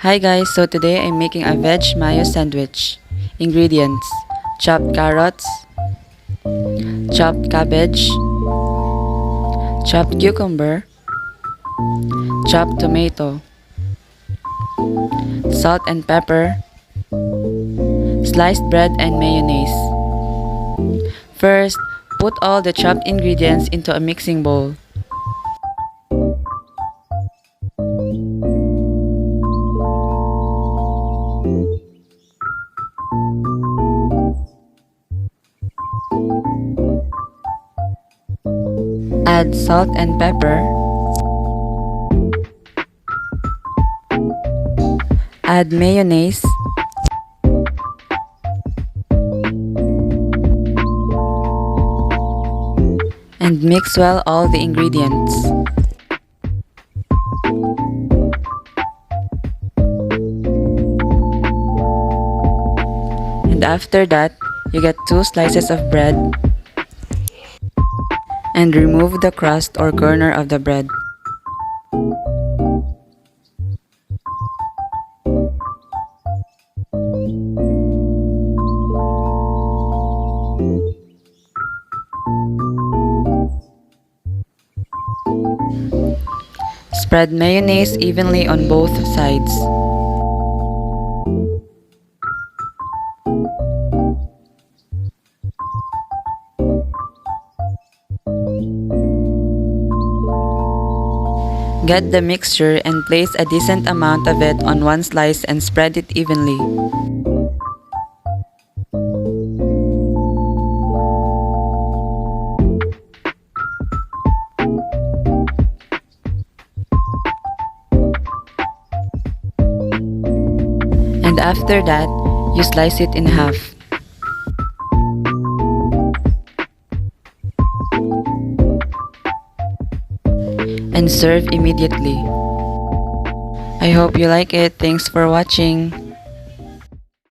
Hi guys, so today I'm making a veg mayo sandwich. Ingredients: chopped carrots, chopped cabbage, chopped cucumber, chopped tomato, salt and pepper, sliced bread and mayonnaise. First, put all the chopped ingredients into a mixing bowl. Add salt and pepper. Add mayonnaise. And mix well all the ingredients. And after that, you get 2 slices of bread and remove the crust or corner of the bread. Spread mayonnaise evenly on both sides. Get the mixture and place a decent amount of it on one slice and spread it evenly. And after that, you slice it in half. And serve immediately. I hope you like it. Thanks for watching.